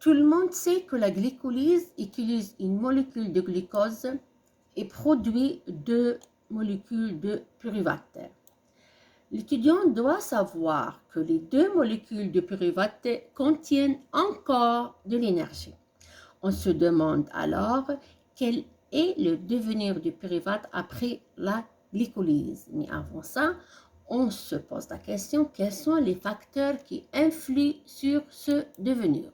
Tout le monde sait que la glycolyse utilise une molécule de glucose et produit deux molécules de pyruvate. L'étudiant doit savoir que les deux molécules de pyruvate contiennent encore de l'énergie. On se demande alors quel est le devenir du pyruvate après la glycolyse. Mais avant ça, on se pose la question, quels sont les facteurs qui influent sur ce devenir?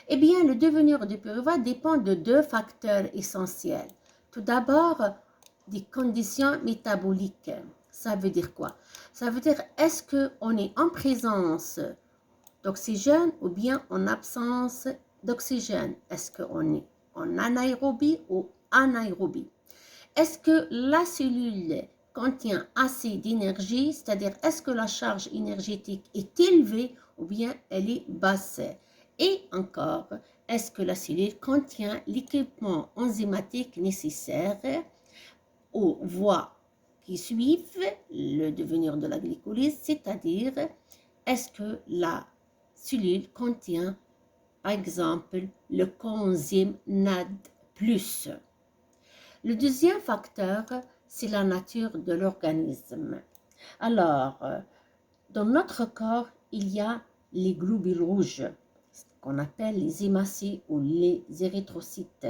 Eh bien, le devenir du pyruvate dépend de deux facteurs essentiels. Tout d'abord, des conditions métaboliques. Ça veut dire quoi? Ça veut dire, est-ce qu'on est en présence d'oxygène ou bien en absence d'oxygène? Est-ce qu'on est en anaérobie ou anaérobie? Est-ce que la cellule contient assez d'énergie, c'est-à-dire est-ce que la charge énergétique est élevée ou bien elle est basse? Et encore, est-ce que la cellule contient l'équipement enzymatique nécessaire aux voies qui suivent le devenir de la glycolyse, c'est-à-dire est-ce que la cellule contient, par exemple, le coenzyme NAD+. Le deuxième facteur, c'est la nature de l'organisme. Alors, dans notre corps, il y a les globules rouges, qu'on appelle les hématies ou les érythrocytes.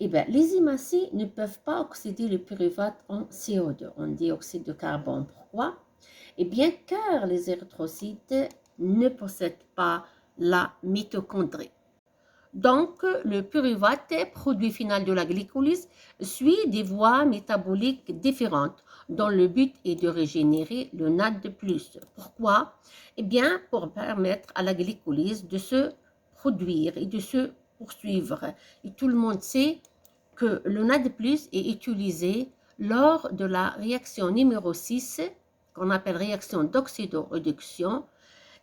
Eh bien, les hématies ne peuvent pas oxyder le pyruvate en CO2, en dioxyde de carbone. Pourquoi? Eh bien, car les érythrocytes ne possèdent pas la mitochondrie. Donc, le pyruvate, produit final de la glycolyse, suit des voies métaboliques différentes dont le but est de régénérer le NAD+. Pourquoi? Eh bien, pour permettre à la glycolyse de se produire et de se poursuivre. Et tout le monde sait que le NAD+, est utilisé lors de la réaction numéro 6, qu'on appelle réaction d'oxydoréduction,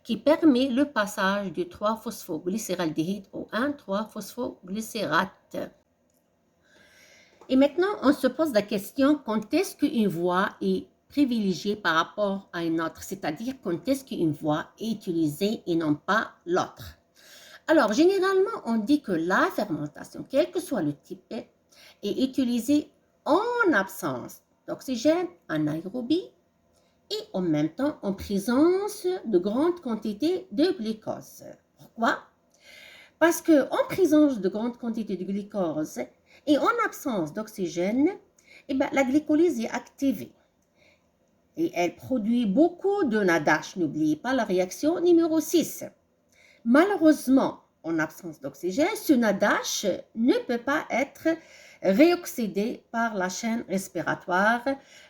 qui permet le passage du 3-phosphoglycéraldéhyde au 1,3-phosphoglycérate. Et maintenant, on se pose la question, quand est-ce qu'une voie est privilégiée par rapport à une autre, c'est-à-dire quand est-ce qu'une voie est utilisée et non pas l'autre. Alors, généralement, on dit que la fermentation, quel que soit le type, est utilisée en absence d'oxygène, anaérobie, et en même temps en présence de grandes quantités de glucose. Pourquoi? Parce qu'en présence de grandes quantités de glucose et en absence d'oxygène, eh bien, la glycolyse est activée. Et elle produit beaucoup de NADH. N'oubliez pas la réaction numéro 6. Malheureusement, en absence d'oxygène, ce NADH ne peut pas être réoxydé par la chaîne respiratoire,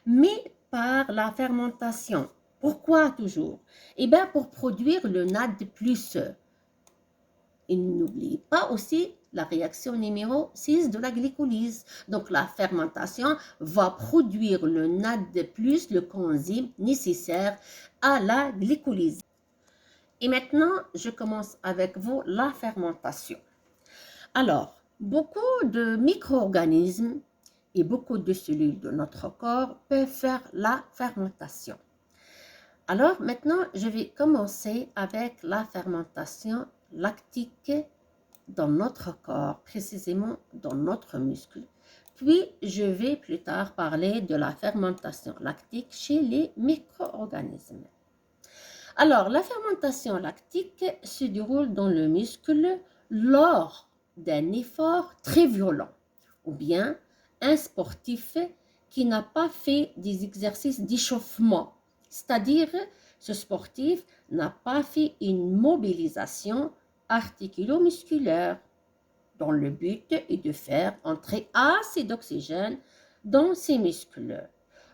mais par la fermentation. Pourquoi toujours? Eh bien, pour produire le NAD+. Et n'oubliez pas aussi la réaction numéro 6 de la glycolyse. Donc, la fermentation va produire le NAD+, le coenzyme nécessaire à la glycolyse. Et maintenant, je commence avec vous la fermentation. Alors, beaucoup de micro-organismes et beaucoup de cellules de notre corps peuvent faire la fermentation. Alors maintenant, je vais commencer avec la fermentation lactique dans notre corps, précisément dans notre muscle. Puis, je vais plus tard parler de la fermentation lactique chez les micro-organismes. Alors, la fermentation lactique se déroule dans le muscle lors d'un effort très violent ou bien un sportif qui n'a pas fait des exercices d'échauffement, c'est-à-dire ce sportif n'a pas fait une mobilisation articulo-musculaire dont le but est de faire entrer assez d'oxygène dans ses muscles.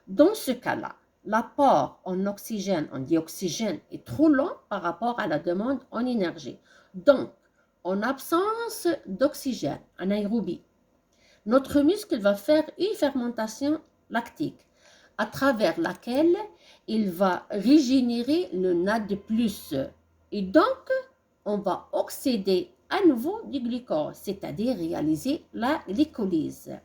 Dans ce cas-là, l'apport en oxygène, en dioxygène, est trop lent par rapport à la demande en énergie. Donc, en absence d'oxygène, anaérobie, notre muscle va faire une fermentation lactique à travers laquelle il va régénérer le NAD+. Et donc, on va oxyder à nouveau du glucose, c'est-à-dire réaliser la glycolyse.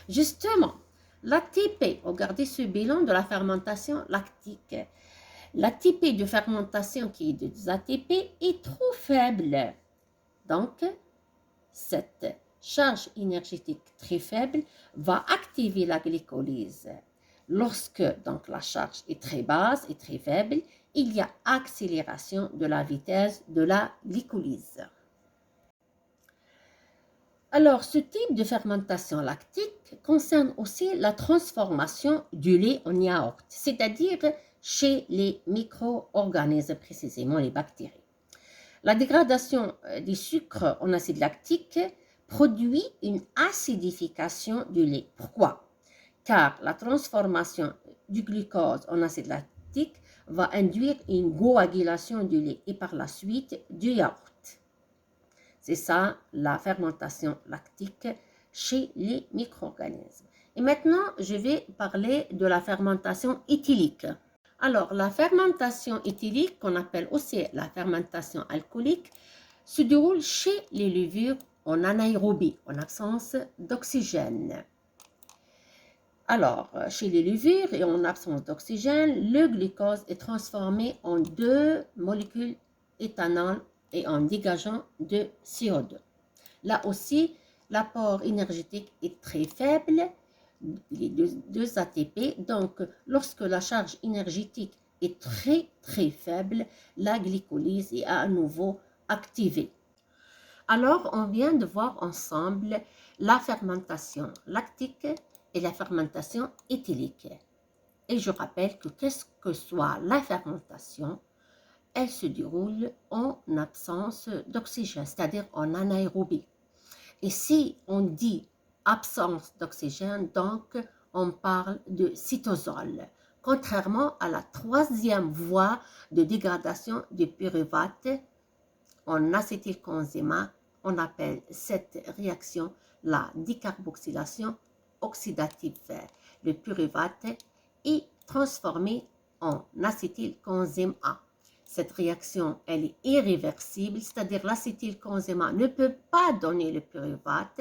Justement, l'ATP, regardez ce bilan de la fermentation lactique. L'ATP de fermentation qui est des ATP est trop faible. Donc, cette charge énergétique très faible va activer la glycolyse. Lorsque donc la charge est très basse et très faible, il y a accélération de la vitesse de la glycolyse. Alors, ce type de fermentation lactique concerne aussi la transformation du lait en yaourt, c'est-à-dire chez les micro-organismes, précisément les bactéries. La dégradation des sucres en acide lactique produit une acidification du lait. Pourquoi? Car la transformation du glucose en acide lactique va induire une coagulation du lait et par la suite du yaourt. C'est ça la fermentation lactique chez les micro-organismes. Et maintenant, je vais parler de la fermentation éthylique. Alors, la fermentation éthylique, qu'on appelle aussi la fermentation alcoolique, se déroule chez les levures en anaérobie, en absence d'oxygène. Alors, chez les levures et en absence d'oxygène, le glucose est transformé en deux molécules éthanol et en dégageant de CO2. Là aussi, l'apport énergétique est très faible, les 2 ATP. Donc, lorsque la charge énergétique est très faible, la glycolyse est à nouveau activée. Alors, on vient de voir ensemble la fermentation lactique et la fermentation éthylique. Et je rappelle que qu'est-ce que soit la fermentation, elle se déroule en absence d'oxygène, c'est-à-dire en anaérobie. Et si on dit absence d'oxygène, donc on parle de cytosol, contrairement à la troisième voie de dégradation du pyruvate en acétylcoenzyme. On appelle cette réaction la décarboxylation oxydative. Le pyruvate est transformé en acétylcoenzyme A. Cette réaction, elle est irréversible, c'est-à-dire l'acétylcoenzyme ne peut pas donner le pyruvate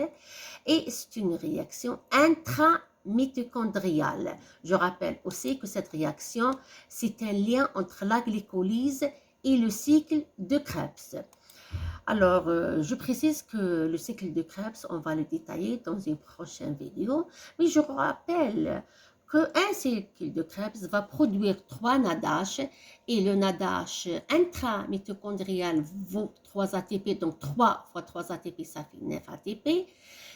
et c'est une réaction intramitochondriale. Je rappelle aussi que cette réaction, c'est un lien entre la glycolyse et le cycle de Krebs. Alors, je précise que le cycle de Krebs, on va le détailler dans une prochaine vidéo, mais je rappelle qu'un cycle de Krebs va produire 3 NADH et le NADH intramitochondrial vaut 3 ATP, donc 3 fois 3 ATP, ça fait 9 ATP.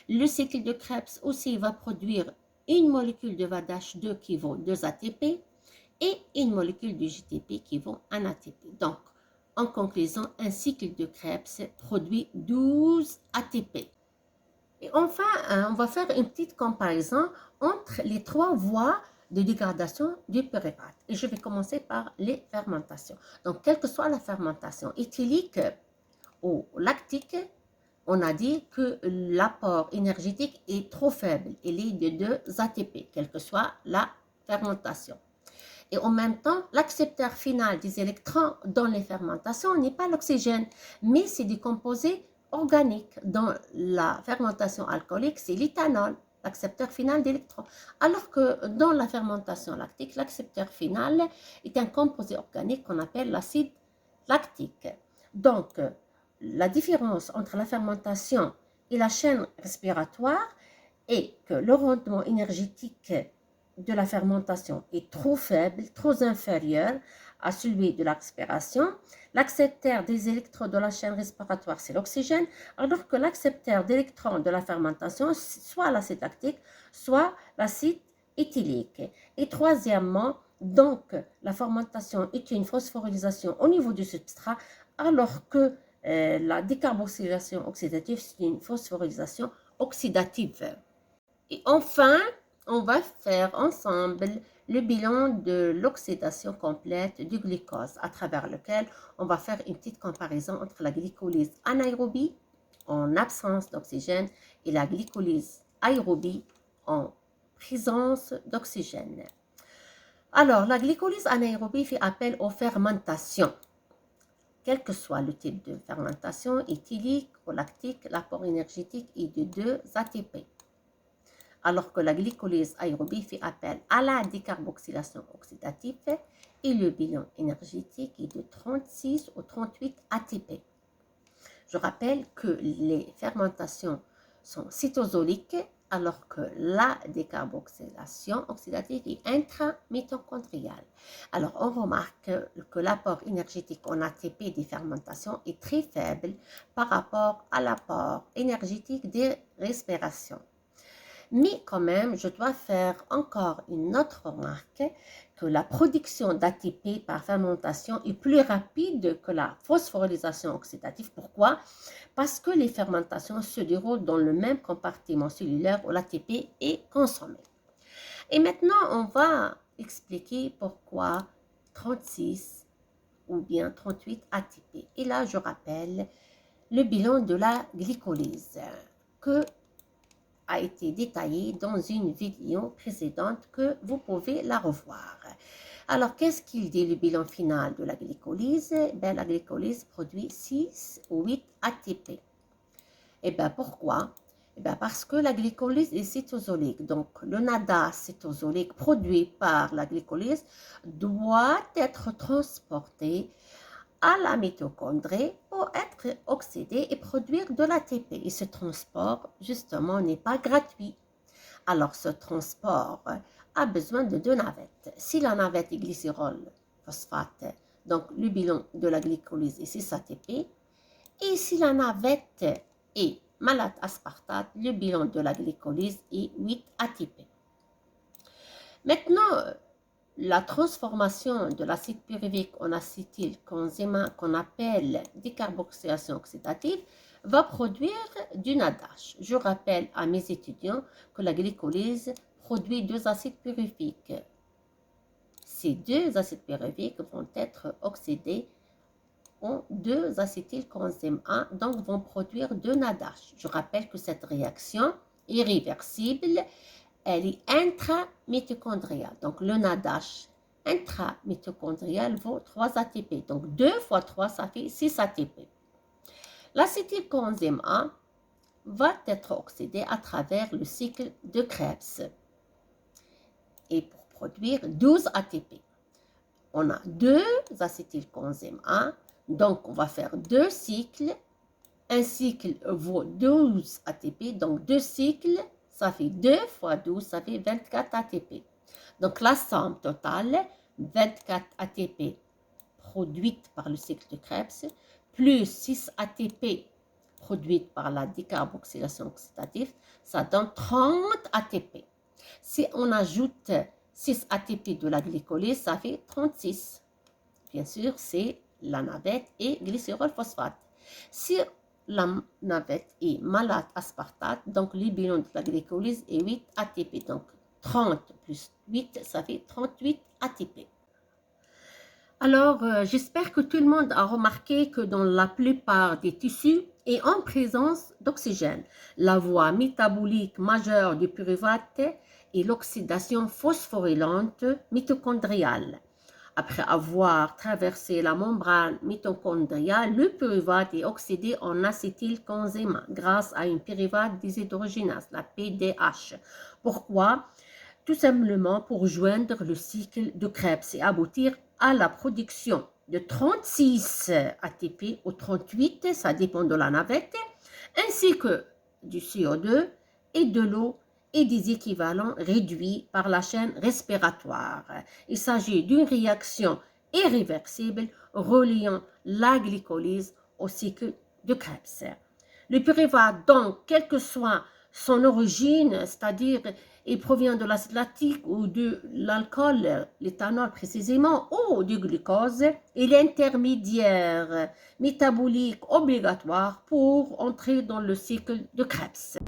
Le cycle de Krebs aussi va produire une molécule de VADH2 qui vaut 2 ATP et une molécule de GTP qui vaut 1 ATP. Donc, en conclusion, un cycle de Krebs produit 12 ATP. Et enfin, on va faire une petite comparaison entre les 3 voies de dégradation du pyruvate. Et je vais commencer par les fermentations. Donc, quelle que soit la fermentation éthylique ou lactique, on a dit que l'apport énergétique est trop faible. Il est de 2 ATP, quelle que soit la fermentation. Et en même temps, l'accepteur final des électrons dans les fermentations n'est pas l'oxygène, mais c'est des composés organiques. Dans la fermentation alcoolique, c'est l'éthanol, l'accepteur final d'électrons. Alors que dans la fermentation lactique, l'accepteur final est un composé organique qu'on appelle l'acide lactique. Donc, la différence entre la fermentation et la chaîne respiratoire est que le rendement énergétique de la fermentation est trop faible, trop inférieur à celui de la respiration. L'accepteur des électrons de la chaîne respiratoire, c'est l'oxygène, alors que l'accepteur d'électrons de la fermentation, soit l'acide lactique, soit l'acide éthylique. Et troisièmement, donc, la fermentation est une phosphorylation au niveau du substrat, alors que la décarboxylation oxydative, c'est une phosphorylation oxydative. Et enfin, on va faire ensemble le bilan de l'oxydation complète du glucose, à travers lequel on va faire une petite comparaison entre la glycolyse anaérobie en absence d'oxygène et la glycolyse aérobie en présence d'oxygène. Alors, la glycolyse anaérobie fait appel aux fermentations. Quel que soit le type de fermentation, éthylique ou lactique, l'apport énergétique est de 2 ATP. Alors que la glycolyse aérobie fait appel à la décarboxylation oxydative et le bilan énergétique est de 36 ou 38 ATP. Je rappelle que les fermentations sont cytosoliques alors que la décarboxylation oxydative est intramitochondriale. Alors, on remarque que l'apport énergétique en ATP des fermentations est très faible par rapport à l'apport énergétique des respirations. Mais quand même, je dois faire encore une autre remarque, que la production d'ATP par fermentation est plus rapide que la phosphorylation oxydative. Pourquoi? Parce que les fermentations se déroulent dans le même compartiment cellulaire où l'ATP est consommé. Et maintenant, on va expliquer pourquoi 36 ou bien 38 ATP. Et là, je rappelle le bilan de la glycolyse que a été détaillé dans une vidéo précédente que vous pouvez la revoir. Alors, qu'est-ce qu'il dit le bilan final de la glycolyse? Ben, la glycolyse produit 6 ou 8 ATP. Et bien, pourquoi? Eh bien, parce que la glycolyse est cytosolique. Donc, le NADH cytosolique produit par la glycolyse doit être transporté à la mitochondrie pour être oxydé et produire de l'ATP. Et ce transport, justement, n'est pas gratuit. Alors, ce transport a besoin de 2 navettes. Si la navette est glycérol phosphate, donc le bilan de la glycolyse est 6 ATP. Et si la navette est malate aspartate, le bilan de la glycolyse est 8 ATP. Maintenant, la transformation de l'acide pyruvique en acétylcoenzyme qu'on appelle décarboxylation oxydative va produire du NADH. Je rappelle à mes étudiants que la glycolyse produit 2 acides pyruviques. Ces 2 acides pyruviques vont être oxydés en 2 acétylcoenzyme 1, donc vont produire 2 NADH. Je rappelle que cette réaction est réversible. Elle est intramitochondriale. Donc, le NADH intramitochondrial vaut 3 ATP. Donc, 2 fois 3, ça fait 6 ATP. L'acétylcoenzyme A va être oxydé à travers le cycle de Krebs et pour produire 12 ATP. On a 2 acétylcoenzyme A, donc on va faire 2 cycles. Un cycle vaut 12 ATP, donc 2 cycles, ça fait 2 fois 12, ça fait 24 ATP. Donc la somme totale, 24 ATP produites par le cycle de Krebs, plus 6 ATP produites par la décarboxylation oxydative, ça donne 30 ATP. Si on ajoute 6 ATP de la glycolyse, ça fait 36. Bien sûr, c'est la navette et glycérol phosphate. Si la navette est malate aspartate, donc le bilan de la glycolyse est 8 ATP. Donc 30 plus 8, ça fait 38 ATP. Alors, j'espère que tout le monde a remarqué que dans la plupart des tissus est en présence d'oxygène. La voie métabolique majeure du pyruvate est l'oxydation phosphorylante mitochondriale. Après avoir traversé la membrane mitochondriale, le pyruvate est oxydé en acétylcoenzyme grâce à une pyruvate déshydrogénase, la PDH. Pourquoi? Tout simplement pour joindre le cycle de Krebs et aboutir à la production de 36 ATP ou 38, ça dépend de la navette, ainsi que du CO2 et de l'eau et des équivalents réduits par la chaîne respiratoire. Il s'agit d'une réaction irréversible reliant la glycolyse au cycle de Krebs. Le pyruvate, donc, quelle que soit son origine, c'est-à-dire il provient de l'acide lactique ou de l'alcool, l'éthanol précisément, ou du glucose, et l'intermédiaire métabolique obligatoire pour entrer dans le cycle de Krebs.